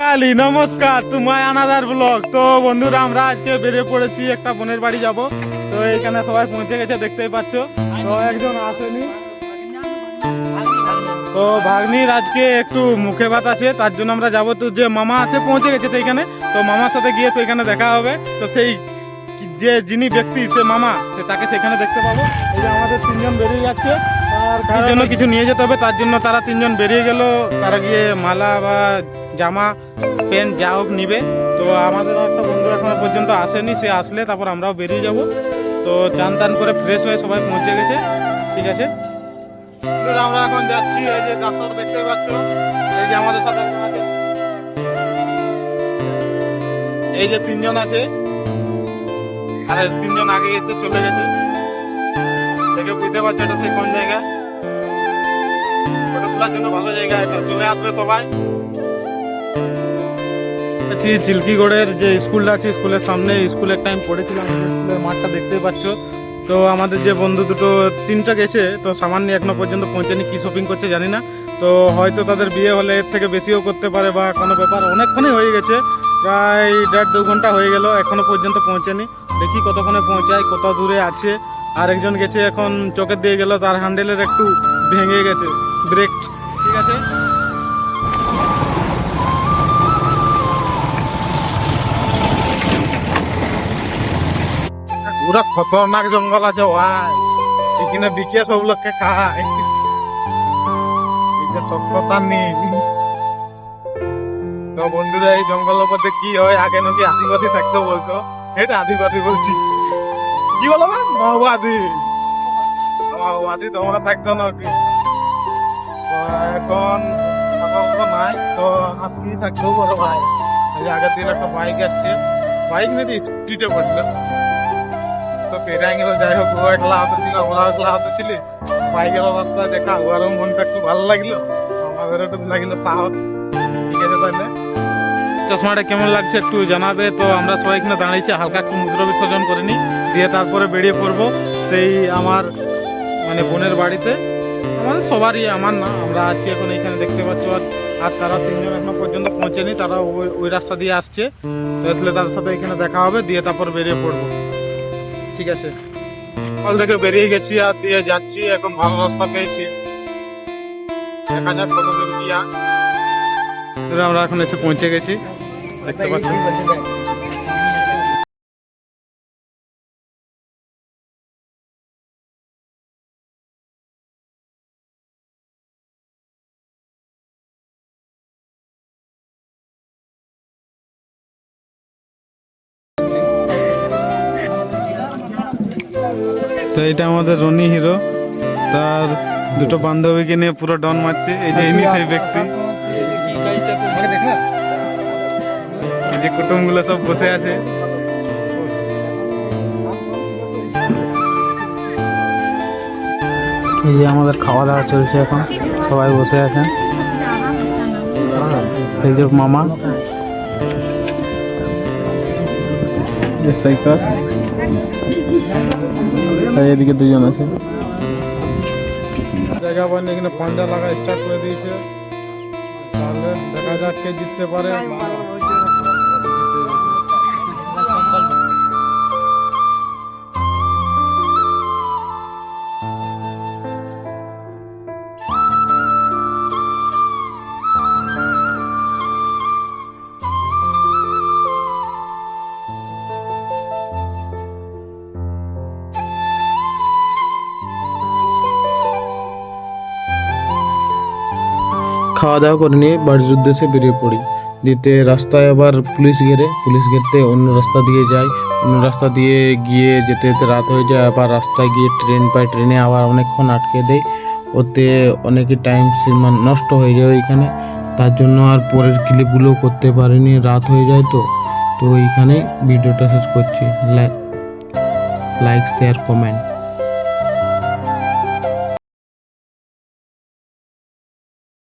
কালি নমস্কার, তোমায় another blog. তো বন্ধুরা, আমরা আজকে বেরিয়ে পড়েছি, একটা বোনের বাড়ি যাব। তো এখানে সবাই পৌঁছে গেছে, দেখতেই পাচ্ছ। তো একজন আসেনি, তো ভাগ্নির আজকে একটু মুখে ভাত আছে, তার জন্য আমরা যাবো। তো যে মামা আছে পৌঁছে গেছে সেইখানে, তো মামার সাথে গিয়ে সেইখানে দেখা হবে। তো সেই যে যিনি ব্যক্তি সে মামা, তাকে সেখানে দেখতে পাবো। এই যে আমাদের তিনজন বেরিয়ে যাচ্ছে, আর কার জন্য কিছু নিয়ে যেতে হবে, তার জন্য তারা তিনজন বেরিয়ে গেল। তারা গিয়ে মালা বা জামা প্যান্ট যা হোক নিবে। তো আমাদের একটা বন্ধু এখনো পর্যন্ত আসেনি, সে আসলে তারপর আমরাও বেরিয়ে যাব। তো চান টান করে ফ্রেশ হয়ে সবাই পৌঁছে গেছে, ঠিক আছে। আমরা এখন যাচ্ছি, এই যে রাস্তাটা দেখতে পাচ্ছ, এই যে আমাদের সাথে আছে, এই যে তিনজন আছে, আর তিনজন আগে এসে চলে গেছে। দেখে বুঝতে পারছো এটা কোন জায়গা। ফটো তোলার জন্য ভালো জায়গা, এটা চলে আসবে সবাই। চিল্কিগড়ের যে স্কুলটা আছে, স্কুলের সামনে স্কুলের টাইম পড়েছিলাম, স্কুলের মাঠটা দেখতেই পাচ্ছ। তো আমাদের যে বন্ধু দুটো তিনটা গেছে, তো সামান্য এখনো পর্যন্ত পৌঁছেনি, কি শপিং করছে জানি না। তো হয়তো তাদের বিয়ে হলে এর থেকে বেশিও করতে পারে বা কোনো ব্যাপার। অনেকক্ষণই হয়ে গেছে, প্রায় 1.5-2 ঘন্টা হয়ে গেল, এখনো পর্যন্ত পৌঁছেনি। দেখি কতক্ষণে পৌঁছায়, কত দূরে আছে। আর একজন গেছে, এখন চোখের দিয়ে গেল, তার হ্যান্ডেলের একটু ভেঙে গেছে ব্রেক, ঠিক আছে। পুরা খতরনাক জঙ্গল আছে ভাই, এখানে বিকে সব লোককে খায়, এটা সত্যতা নেই। তো বন্ধুরা, এই জঙ্গলের মধ্যে কি হয়, আগে নাকি আদিবাসী থাকতো বলতো, এটা আদিবাসী বলছি, কি বলো মাওবাদী, মাওবাদী তোমরা থাকতো নাকি। তো এখন আপাতত নাই, তো আপনি থাকতেও পারো ভাই। আগের দিন একটা বাইক আসছে, বাইক নাকি স্কুটিতে বসলো, তো পেরাই গেল। যাই হোক, ও একলা হাতে ছিল, ওরা একলা হাতে ছিল, বাইকের অবস্থা দেখা ওরও মনটা একটু ভালো লাগলো, আমাদের একটু লাগলো সাহস। ঠিক আছে, তাহলে চশমাটা কেমন লাগছে একটু জানাবে। তো আমরা সবাই এখানে দাঁড়িয়েছি, হালকা একটু মূত্র বিসর্জন করে নিই, দিয়ে তারপরে বেরিয়ে পড়বো সেই আমার মানে বোনের বাড়িতে। আমাদের সবারই, আমার না, আমরা আছি এখন এখানে দেখতে পাচ্ছ। আর তারা তিনজন এখনো পর্যন্ত পৌঁছেনি, তারা ওই রাস্তা দিয়ে আসছে। তো আসলে তাদের সাথে এখানে দেখা হবে, দিয়ে তারপর বেরিয়ে পড়বো, ঠিক আছে। সকাল থেকে বেরিয়ে গেছি আর দিয়ে যাচ্ছি, এখন ভালো রাস্তা পেয়েছি, দেখা যাক কত দূর গিয়া। আমরা এখন এসে পৌঁছে গেছি, দেখতে পাচ্ছি। তো এটা আমাদের রনি হিরো, তার দুটো বান্ধবীকে নিয়ে পুরো ডন মারছে। এই যে ইনি সেই ব্যক্তি, এই যে কুটুমগুলো সব বসে আছে। এই যে আমাদের খাওয়া দাওয়া চলছে, এখন সবাই বসে আছেন। এই যে মামা, এদিকে দুজন আছে। জায়গা পান এখানে পাঞ্জা লাগা স্টার্ট করে দিয়েছে, তাহলে দেখা যাক কে জিততে পারে। খাওয়া দাওয়া করে নিয়ে বাড়ির উদ্দেশ্যে বেরিয়ে পড়ি। দিতে রাস্তায় আবার পুলিশ ঘেরতে অন্য রাস্তা দিয়ে যাই। অন্য রাস্তা দিয়ে গিয়ে যেতে যেতে রাত হয়ে যায়, আবার রাস্তায় গিয়ে ট্রেন পাই, ট্রেনে আবার অনেকক্ষণ আটকে দেয়, ওতে অনেকই টাইম নষ্ট হয়ে যায় ওইখানে। তার জন্য আর পরের ক্লিপগুলো করতে পারিনি, রাত হয়ে যায়। তো এইখানেই ভিডিওটা শেষ করছি। Like, share, comment.